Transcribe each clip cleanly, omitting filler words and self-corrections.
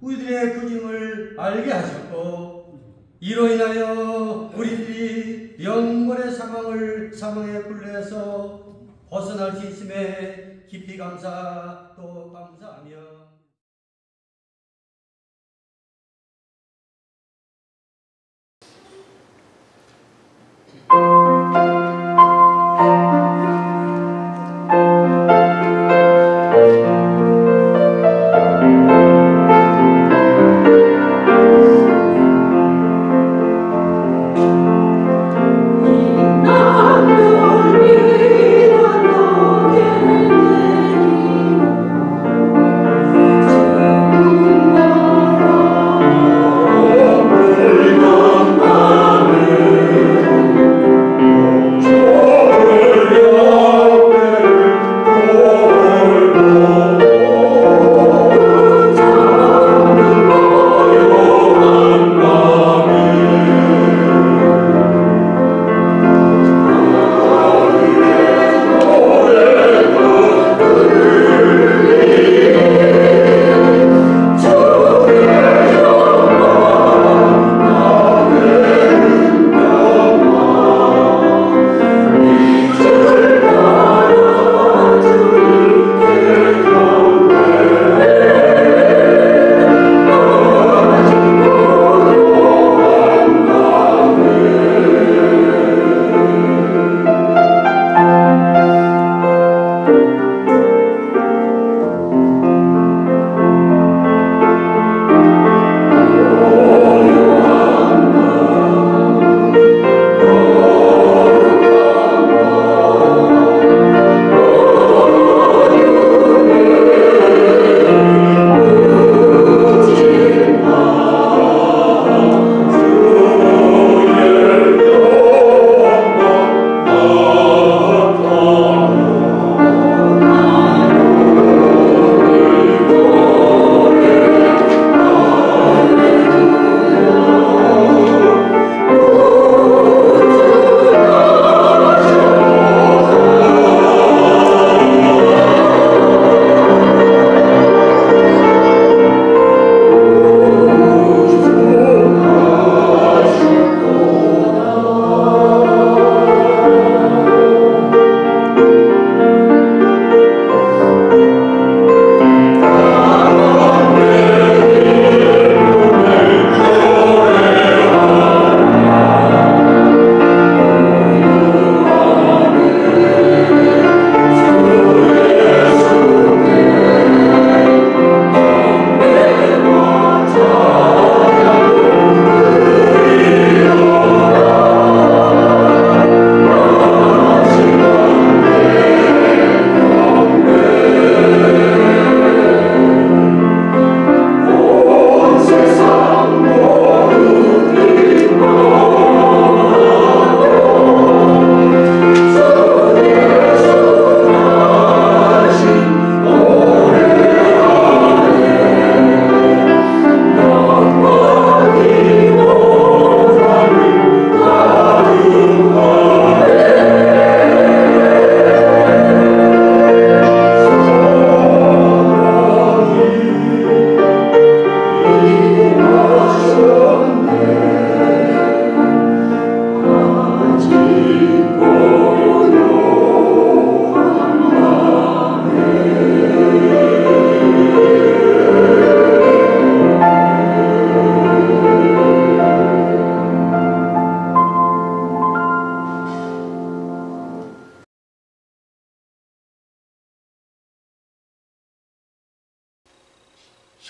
우리들의 근심을 알게 하셨고 이로 인하여 우리들이 영원의 사망의 굴레에서 벗어날 수 있음에 깊이 또 감사하며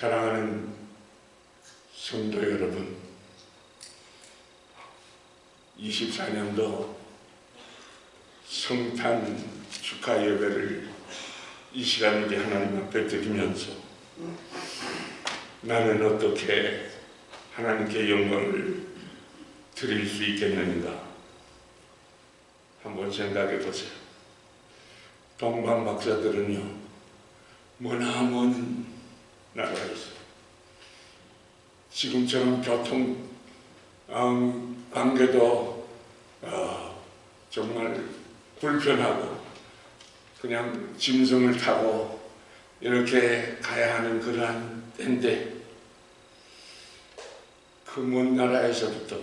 사랑하는 성도 여러분, 24년도 성탄 축하 예배를 이 시간 우리 하나님 앞에 드리면서 나는 어떻게 하나님께 영광을 드릴 수 있겠는가 한번 생각해 보세요. 동방 박사들은요, 머나먼 나라에서 지금처럼 교통 관계도 정말 불편하고 그냥 짐승을 타고 이렇게 가야 하는 그러한 때인데 그 먼 나라에서부터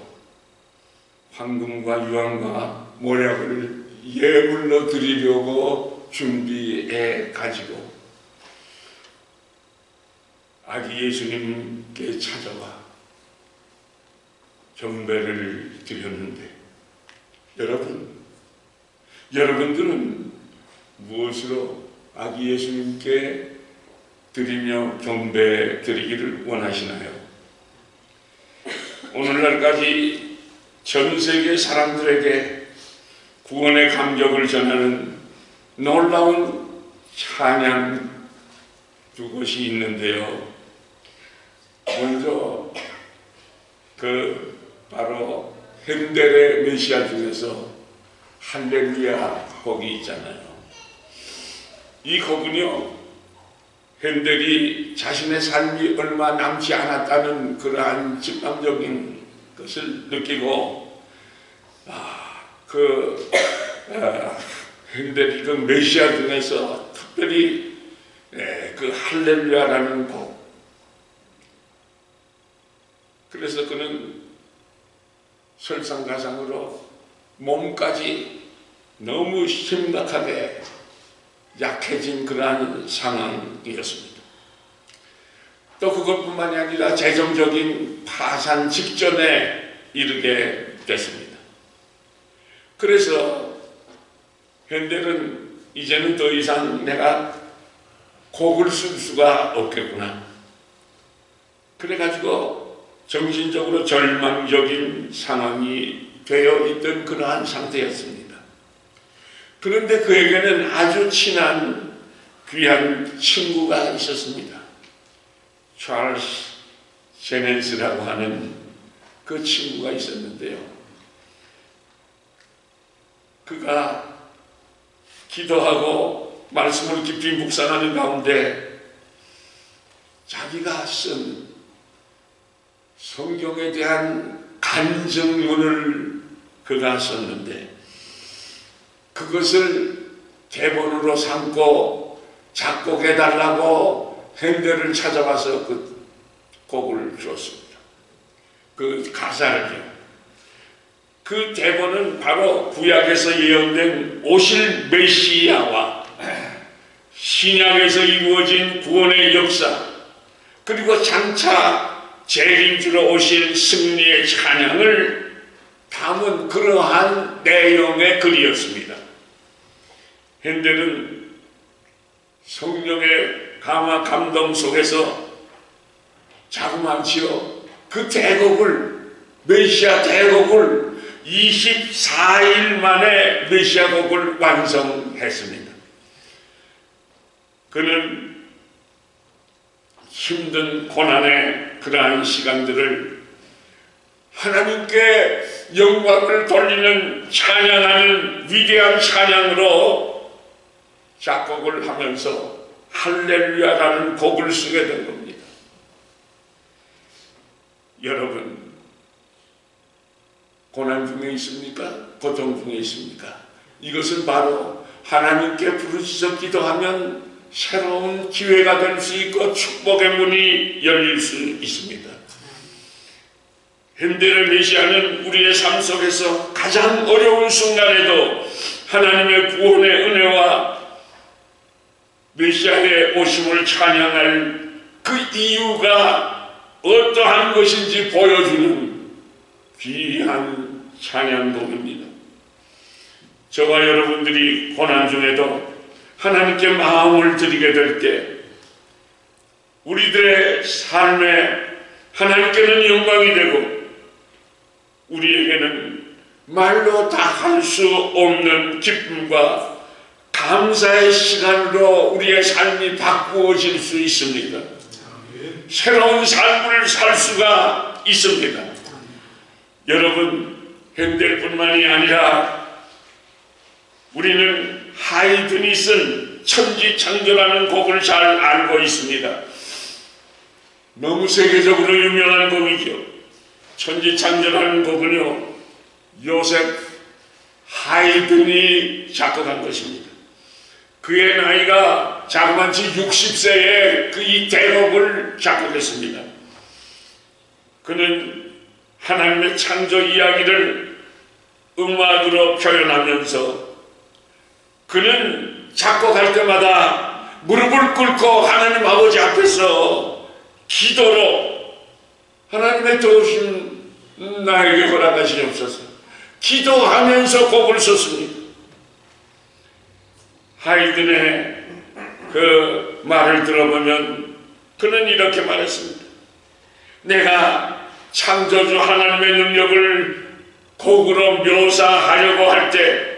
황금과 유황과 모략을 예물로 드리려고 준비해 가지고 아기 예수님께 찾아와 경배를 드렸는데, 여러분들은 무엇으로 아기 예수님께 드리며 경배 드리기를 원하시나요? 오늘날까지 전 세계 사람들에게 구원의 감격을 전하는 놀라운 찬양 두 곳이 있는데요. 먼저 바로 핸델의 메시아 중에서 할렐루야 곡이 있잖아요. 이 곡은요, 핸델이 자신의 삶이 얼마 남지 않았다는 그러한 직감적인 것을 느끼고, 핸델이 그 메시아 중에서 특별히 그 할렐루야라는 곡, 그래서 그는 설상가상으로 몸까지 너무 심각하게 약해진 그러한 상황이었습니다. 또 그것뿐만이 아니라 재정적인 파산 직전에 이르게 됐습니다. 그래서 핸델은 이제는 더 이상 내가 곡을 쓸 수가 없겠구나, 그래가지고 정신적으로 절망적인 상황이 되어 있던 그러한 상태였습니다. 그런데 그에게는 아주 친한 귀한 친구가 있었습니다. 찰스 제넨스라고 하는 그 친구가 있었는데요. 그가 기도하고 말씀을 깊이 묵상하는 가운데 자기가 쓴 성경에 대한 간증문을 그가 썼는데, 그것을 대본으로 삼고 작곡해달라고 핸델을 찾아와서 그 곡을 주었습니다. 그 가사를요. 그 대본은 바로 구약에서 예언된 오실 메시아와 신약에서 이루어진 구원의 역사, 그리고 장차 재림주로 오실 승리의 찬양을 담은 그러한 내용의 글이었습니다. 핸델은 성령의 감화 감동 속에서 자그마치요 그 대곡을, 메시아 대곡을 24일 만에 메시아 곡을 완성했습니다. 그는 힘든 고난의 그러한 시간들을 하나님께 영광을 돌리는 찬양하는 위대한 찬양으로 작곡을 하면서 할렐루야라는 곡을 쓰게 된 겁니다. 여러분, 고난 중에 있습니까? 고통 중에 있습니까? 이것은 바로 하나님께 부르짖어 기도하면 새로운 기회가 될 수 있고 축복의 문이 열릴 수 있습니다. 핸델의 메시아는 우리의 삶 속에서 가장 어려운 순간에도 하나님의 구원의 은혜와 메시아의 오심을 찬양할 그 이유가 어떠한 것인지 보여주는 귀한 찬양곡입니다. 저와 여러분들이 고난 중에도 하나님께 마음을 드리게 될 때 우리들의 삶에 하나님께는 영광이 되고 우리에게는 말로 다 할 수 없는 기쁨과 감사의 시간으로 우리의 삶이 바꾸어질 수 있습니다. 새로운 삶을 살 수가 있습니다. 여러분, 핸델뿐만이 아니라 우리는 하이든이 쓴 천지창조라는 곡을 잘 알고 있습니다. 너무 세계적으로 유명한 곡이죠. 천지창조라는 곡은요, 요셉 하이든이 작곡한 것입니다. 그의 나이가 자그마치 60세에 그 이 대곡을 작곡했습니다. 그는 하나님의 창조 이야기를 음악으로 표현하면서 그는 작곡할 때마다 무릎을 꿇고 하나님 아버지 앞에서 기도로 하나님의 도우심 나에게 허락하시옵소서 기도하면서 곡을 썼습니다. 하이든의 그 말을 들어보면 그는 이렇게 말했습니다. 내가 창조주 하나님의 능력을 곡으로 묘사하려고 할 때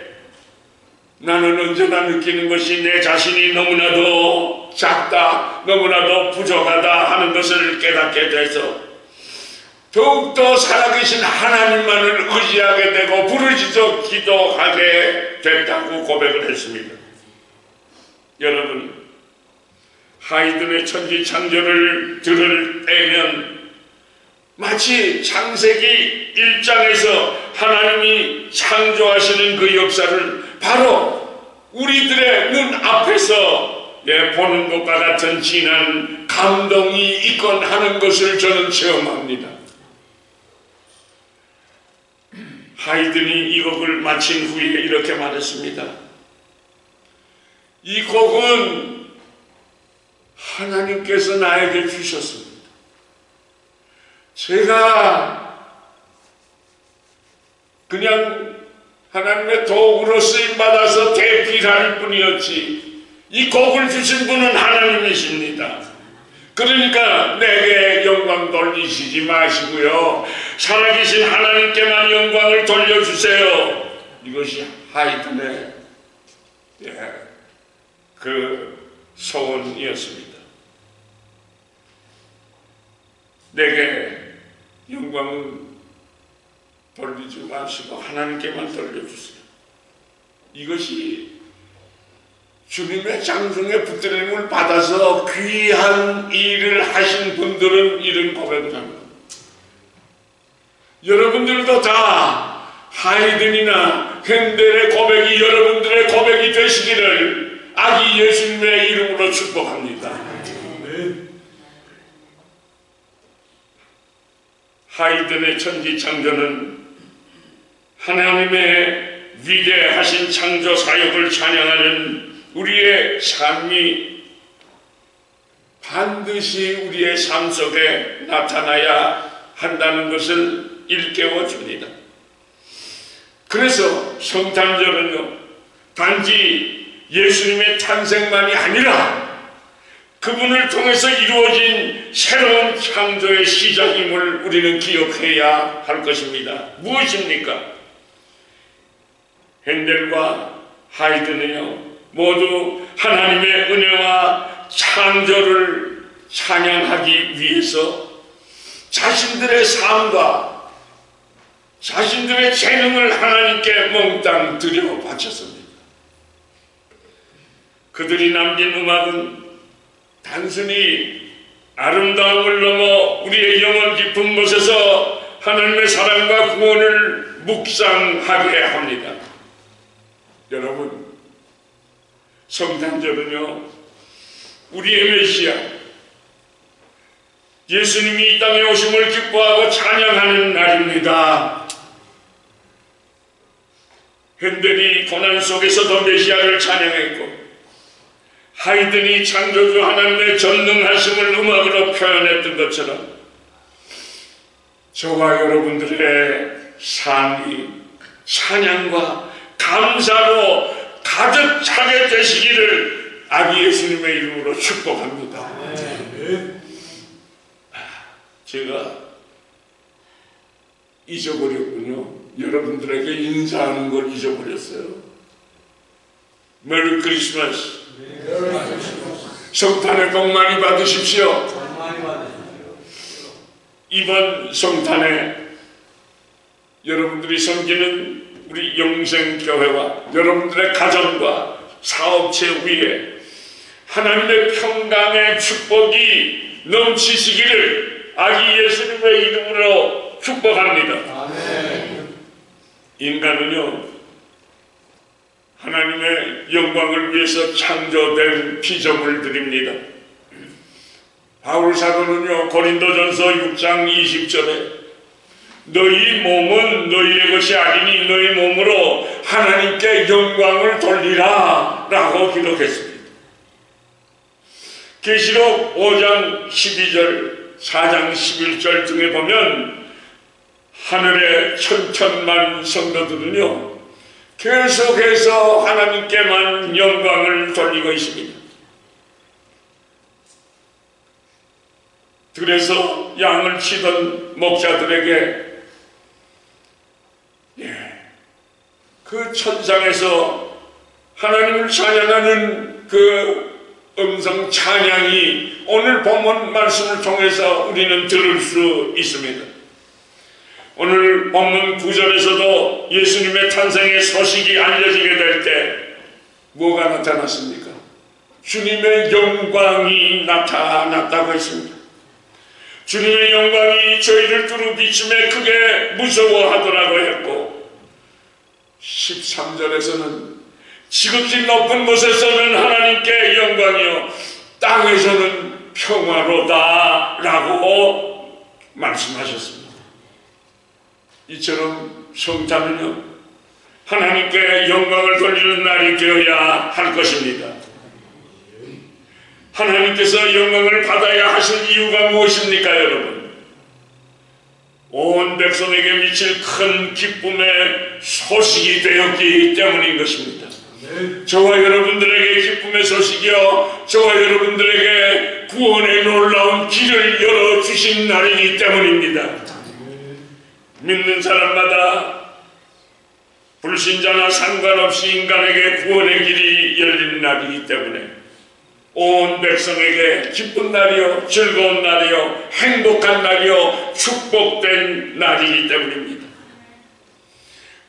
나는 언제나 느끼는 것이 내 자신이 너무나도 작다, 너무나도 부족하다 하는 것을 깨닫게 돼서 더욱더 살아계신 하나님만을 의지하게 되고 부르짖어 기도하게 됐다고 고백을 했습니다. 여러분, 하이든의 천지창조를 들을 때면 마치 창세기 1장에서 하나님이 창조하시는 그 역사를 바로 우리들의 눈앞에서 보는 것과 같은 진한 감동이 있건 하는 것을 저는 체험합니다. 하이든이 이 곡을 마친 후에 이렇게 말했습니다. 이 곡은 하나님께서 나에게 주셨습니다. 제가 그냥 하나님의 도구로 쓰임받아서 대필할 뿐이었지 이 곡을 주신 분은 하나님이십니다. 그러니까 내게 영광 돌리시지 마시고요 살아계신 하나님께만 영광을 돌려주세요. 이것이 하이든의 그 소원이었습니다. 내게 영광은 돌리지 마시고 하나님께만 돌려주세요. 이것이 주님의 장성에 붙들림을 받아서 귀한 일을 하신 분들은 이런 고백을 합니다. 여러분들도 다 하이든이나 핸델의 고백이 여러분들의 고백이 되시기를 아기 예수님의 이름으로 축복합니다. 하이든의 천지창조는 하나님의 위대하신 창조 사역을 찬양하는 우리의 삶이 반드시 우리의 삶 속에 나타나야 한다는 것을 일깨워 줍니다. 그래서 성탄절은요 단지 예수님의 탄생만이 아니라 그분을 통해서 이루어진 새로운 창조의 시작임을 우리는 기억해야 할 것입니다. 무엇입니까? 핸델과 하이든은요 모두 하나님의 은혜와 창조를 찬양하기 위해서 자신들의 삶과 자신들의 재능을 하나님께 몽땅 들여 바쳤습니다. 그들이 남긴 음악은 단순히 아름다움을 넘어 우리의 영혼 깊은 곳에서 하나님의 사랑과 구원을 묵상하게 합니다. 여러분, 성탄절은요 우리의 메시아 예수님이 이 땅에 오심을 기뻐하고 찬양하는 날입니다. 핸델이 고난 속에서도 메시아를 찬양했고 하이든이 창조주 하나님의 전능하심을 음악으로 표현했던 것처럼 저와 여러분들의 삶이 찬양과 감사로 가득 차게 되시기를 아기 예수님의 이름으로 축복합니다. 제가 잊어버렸군요. 여러분들에게 인사하는 걸 잊어버렸어요. 메리 크리스마스. 성탄의 복 많이 받으십시오. 이번 성탄에 여러분들이 섬기는 우리 영생교회와 여러분들의 가정과 사업체 위에 하나님의 평강의 축복이 넘치시기를 아기 예수님의 이름으로 축복합니다. 아멘. 인간은요 하나님의 영광을 위해서 창조된 피조물들입니다. 바울 사도는요 고린도전서 6장 20절에 너희 몸은 너희의 것이 아니니 너희 몸으로 하나님께 영광을 돌리라 라고 기록했습니다. 계시록 5장 12절 4장 11절 등에 보면 하늘의 천천만 성도들은요 계속해서 하나님께만 영광을 돌리고 있습니다. 그래서 양을 치던 목자들에게 그 천상에서 하나님을 찬양하는 그 음성 찬양이 오늘 본문 말씀을 통해서 우리는 들을 수 있습니다. 오늘 본문 9절에서도 예수님의 탄생의 소식이 알려지게 될 때 뭐가 나타났습니까? 주님의 영광이 나타났다고 했습니다. 주님의 영광이 저희를 두루 비춤에 크게 무서워하더라고 했고 13절에서는 지극히 높은 곳에서는 하나님께 영광이요 땅에서는 평화로다 라고 말씀하셨습니다. 이처럼 성탄은요 하나님께 영광을 돌리는 날이 되어야 할 것입니다. 하나님께서 영광을 받아야 하실 이유가 무엇입니까 여러분? 온 백성에게 미칠 큰 기쁨의 소식이 되었기 때문인 것입니다. 저와 여러분들에게 기쁨의 소식이요 저와 여러분들에게 구원의 놀라운 길을 열어주신 날이기 때문입니다. 믿는 사람마다 불신자나 상관없이 인간에게 구원의 길이 열린 날이기 때문에 온 백성에게 기쁜 날이요 즐거운 날이요 행복한 날이요 축복된 날이기 때문입니다.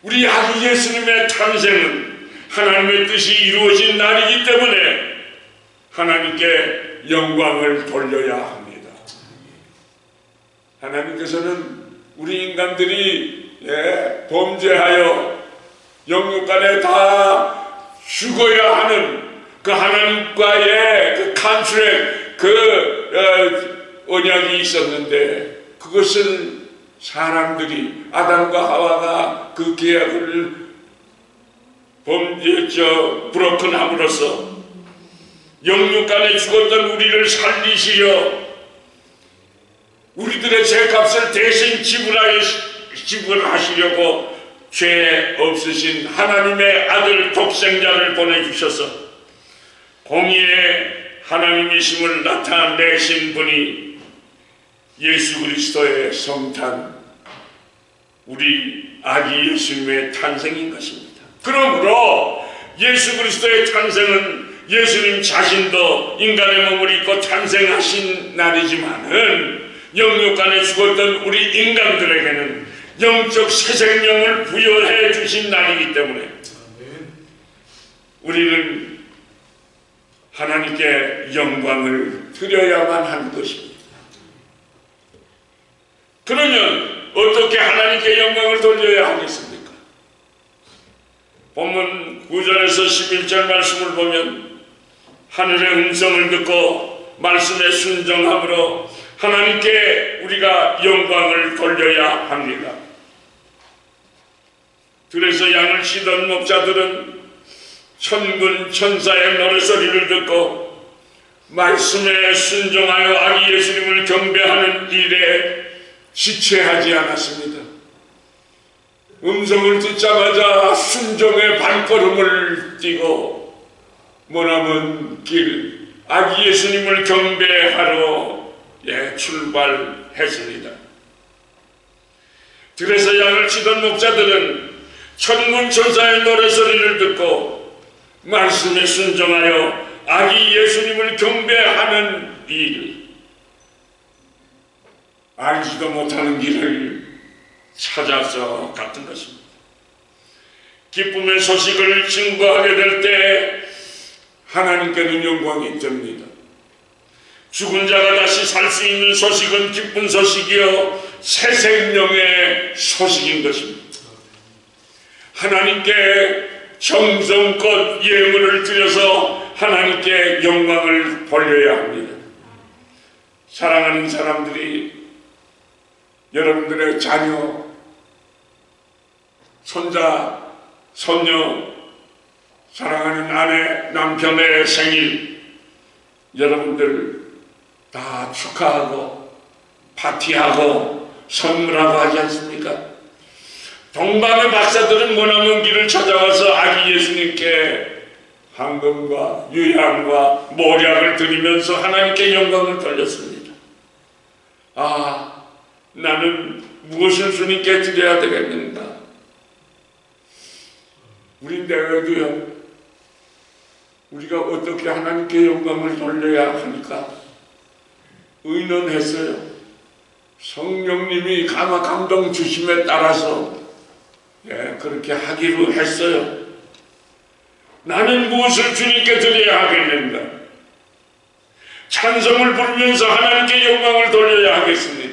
우리 아기 예수님의 탄생은 하나님의 뜻이 이루어진 날이기 때문에 하나님께 영광을 돌려야 합니다. 하나님께서는 우리 인간들이 범죄하여 영육간에 다 죽어야 하는 그 하나님과의 그 컨트랙 그 언약이 있었는데 그것을 사람들이 아담과 하와가 그 계약을 브로큰함으로써 영육간에 죽었던 우리를 살리시려 우리들의 죄값을 대신 지불하시려고 죄 없으신 하나님의 아들 독생자를 보내주셔서 공의의 하나님이심을 나타내신 분이 예수 그리스도의 성탄 우리 아기 예수님의 탄생인 것입니다. 그러므로 예수 그리스도의 탄생은 예수님 자신도 인간의 몸을 입고 탄생하신 날이지만은 영육간에 죽었던 우리 인간들에게는 영적 새 생명을 부여해 주신 날이기 때문에 우리는 하나님께 영광을 드려야만 하는 것입니다. 그러면 어떻게 하나님께 영광을 돌려야 하겠습니까? 본문 9절에서 11절 말씀을 보면 하늘의 음성을 듣고 말씀에 순종함으로 하나님께 우리가 영광을 돌려야 합니다. 그래서 양을 치던 목자들은 천군 천사의 노래소리를 듣고 말씀에 순종하여 아기 예수님을 경배하는 일에 지체하지 않았습니다. 음성을 듣자마자 순종의 발걸음을 띄고 머나먼 길 아기 예수님을 경배하러 출발했습니다. 그래서 양을 치던 목자들은 천군 천사의 노래소리를 듣고 말씀에 순종하여 아기 예수님을 경배하는 일, 알지도 못하는 길을 찾아서 갔던 것입니다. 기쁨의 소식을 증거하게 될 때 하나님께는 영광이 됩니다. 죽은 자가 다시 살 수 있는 소식은 기쁜 소식이요 새 생명의 소식인 것입니다. 하나님께 정성껏 예물을 드려서 하나님께 영광을 돌려야 합니다. 사랑하는 사람들이 여러분들의 자녀, 손자, 손녀, 사랑하는 아내, 남편의 생일 여러분들 다 축하하고 파티하고 선물하고 하지 않습니까? 동방의 박사들은 머나먼 길을 찾아와서 아기 예수님께 황금과 유향과 모략을 드리면서 하나님께 영광을 돌렸습니다. 아, 나는 무엇을 주님께 드려야 되겠는가? 우리 내외도요, 우리가 어떻게 하나님께 영광을 돌려야 하니까 의논했어요. 성령님이 감동 주심에 따라서 그렇게 하기로 했어요. 나는 무엇을 주님께 드려야 하겠는가? 찬송을 부르면서 하나님께 영광을 돌려야 하겠습니다.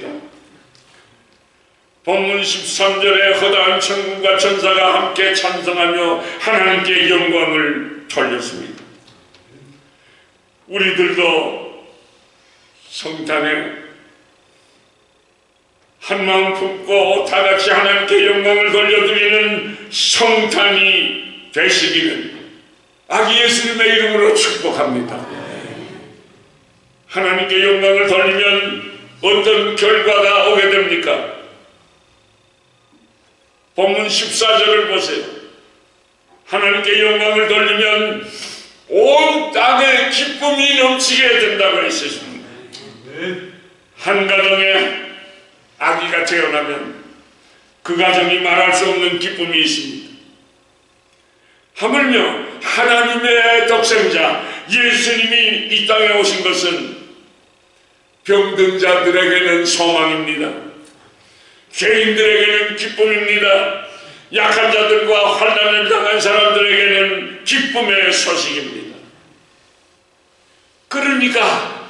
본문 13절에 허다한 천군과 천사가 함께 찬송하며 하나님께 영광을 돌렸습니다. 우리들도 성탄에 한마음 품고 다같이 하나님께 영광을 돌려드리는 성탄이 되시기를 아기 예수님의 이름으로 축복합니다. 하나님께 영광을 돌리면 어떤 결과가 오게 됩니까? 본문 14절을 보세요. 하나님께 영광을 돌리면 온 땅에 기쁨이 넘치게 된다고 했습니다. 한 가정에 아기가 태어나면 그 가정이 말할 수 없는 기쁨이 있습니다. 하물며 하나님의 독생자 예수님이 이 땅에 오신 것은 병든 자들에게는 소망입니다. 죄인들에게는 기쁨입니다. 약한 자들과 환난을 당한 사람들에게는 기쁨의 소식입니다. 그러니까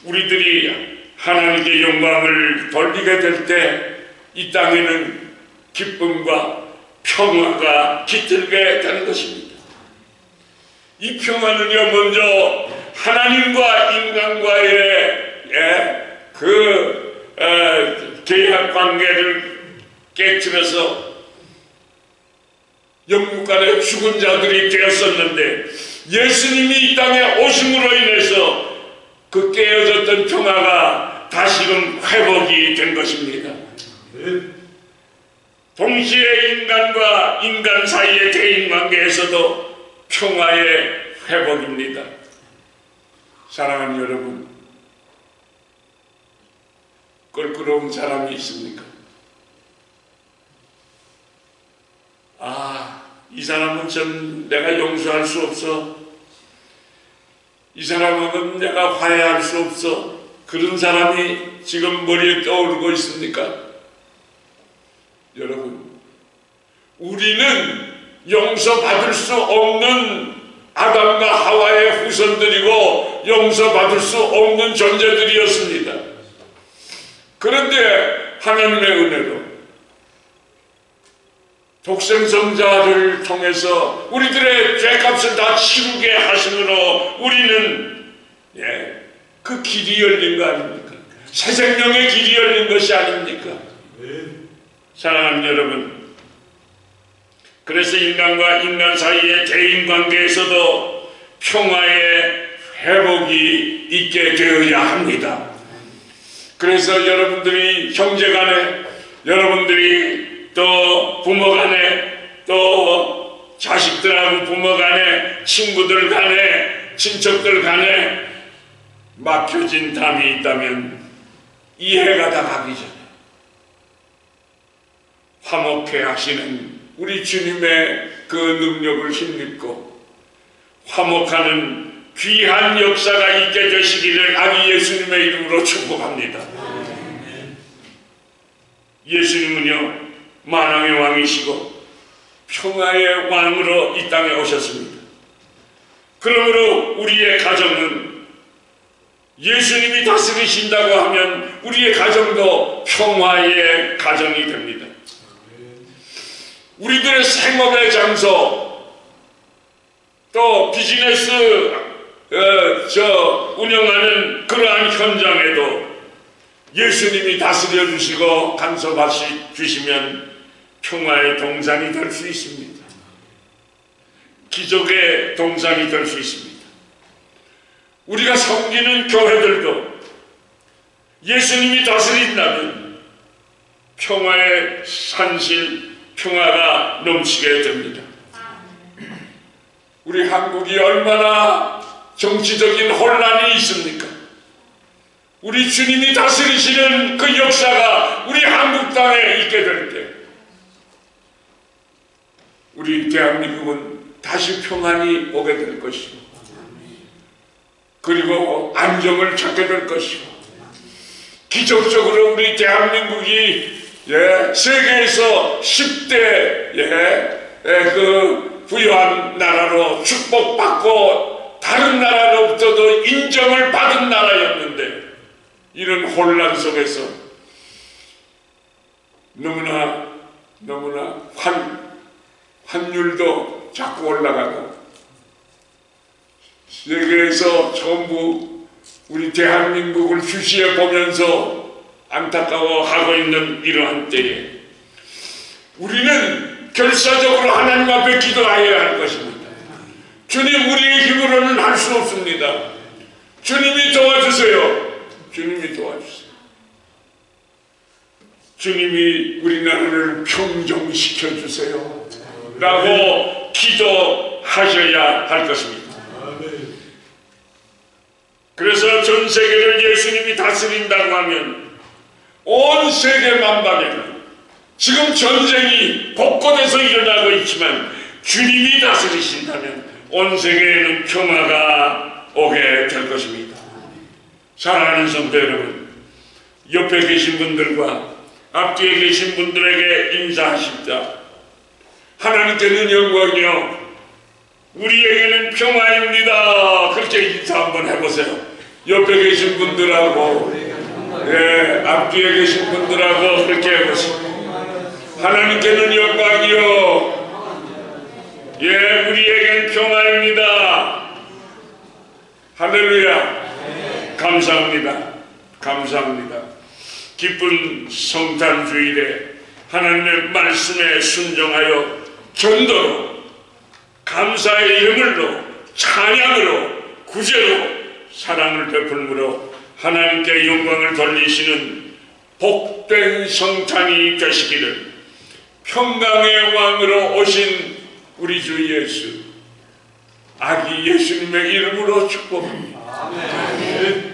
우리들이 하나님께 영광을 돌리게 될 때 이 땅에는 기쁨과 평화가 깃들게 되는 것입니다. 이 평화는요, 먼저 하나님과 인간과의 계약 관계를 깨트려서 영국 간의 죽은 자들이 되었었는데 예수님이 이 땅에 오심으로 인해서 그 깨어졌던 평화가 다시금 회복이 된 것입니다. 동시에 인간과 인간 사이의 대인관계에서도 평화의 회복입니다. 사랑하는 여러분, 껄끄러운 사람이 있습니까? 아, 이 사람은 전 내가 용서할 수 없어. 이 사람하고는 내가 화해할 수 없어. 그런 사람이 지금 머리에 떠오르고 있습니까? 여러분, 우리는 용서받을 수 없는 아담과 하와의 후손들이고 용서받을 수 없는 존재들이었습니다. 그런데 하나님의 은혜로 독생성자를 통해서 우리들의 죄값을 다 치르게 하심으로 우리는 그 길이 열린 거 아닙니까? 새 생명의 길이 열린 것이 아닙니까? 사랑하는 여러분, 그래서 인간과 인간 사이의 대인관계에서도 평화의 회복이 있게 되어야 합니다. 그래서 여러분들이 형제간에, 여러분들이 또 부모간에, 또 자식들하고 부모간에, 친구들 간에, 친척들 간에 막혀진 담이 있다면 이해가 다 가기 전에 화목해 하시는 우리 주님의 그 능력을 힘입고 화목하는 귀한 역사가 있게 되시기를 아기 예수님의 이름으로 축복합니다. 예수님은요, 만왕의 왕이시고 평화의 왕으로 이 땅에 오셨습니다. 그러므로 우리의 가정은 예수님이 다스리신다고 하면 우리의 가정도 평화의 가정이 됩니다. 우리들의 생업의 장소, 또 비즈니스 운영하는 그러한 현장에도 예수님이 다스려 주시고 간섭하시 주시면 평화의 동산이 될 수 있습니다. 기적의 동산이 될 수 있습니다. 우리가 섬기는 교회들도 예수님이 다스린다면 평화의 산실, 평화가 넘치게 됩니다. 우리 한국이 얼마나 정치적인 혼란이 있습니까? 우리 주님이 다스리시는 그 역사가 우리 한국 땅에 있게 될 때 우리 대한민국은 다시 평안이 오게 될 것이고, 그리고 안정을 찾게 될 것이고, 기적적으로 우리 대한민국이 세계에서 10대 그 부유한 나라로 축복받고 다른 나라로부터도 인정을 받은 나라였는데, 이런 혼란 속에서 너무나 환율도 자꾸 올라가고 세계에서 전부 우리 대한민국을 주시해 보면서 안타까워하고 있는 이러한 때에 우리는 결사적으로 하나님 앞에 기도해야 할 것입니다. 주님, 우리의 힘으로는 할 수 없습니다. 주님이 도와주세요. 주님이 도와주세요. 주님이 우리나라를 평정시켜 주세요 라고 기도하셔야 할 것입니다. 그래서 전 세계를 예수님이 다스린다고 하면 온 세계 만방에는 지금 전쟁이 곳곳에서 일어나고 있지만 주님이 다스리신다면 온 세계에는 평화가 오게 될 것입니다. 사랑하는 성도 여러분, 옆에 계신 분들과 앞뒤에 계신 분들에게 인사하십니다. 하나님께는 영광이요 우리에게는 평화입니다. 그렇게 인사 한번 해보세요. 옆에 계신 분들하고 앞뒤에 계신 분들하고 그렇게 해보세요. 하나님께는 영광이요 우리에겐 평화입니다. 할렐루야. 감사합니다. 감사합니다. 기쁜 성탄주일에 하나님의 말씀에 순종하여 전도로, 감사의 예물로, 찬양으로, 구제로 사랑을 베풀므로 하나님께 영광을 돌리시는 복된 성탄이 되시기를 평강의 왕으로 오신 우리 주 예수, 아기 예수님의 이름으로 축복합니다. 아멘.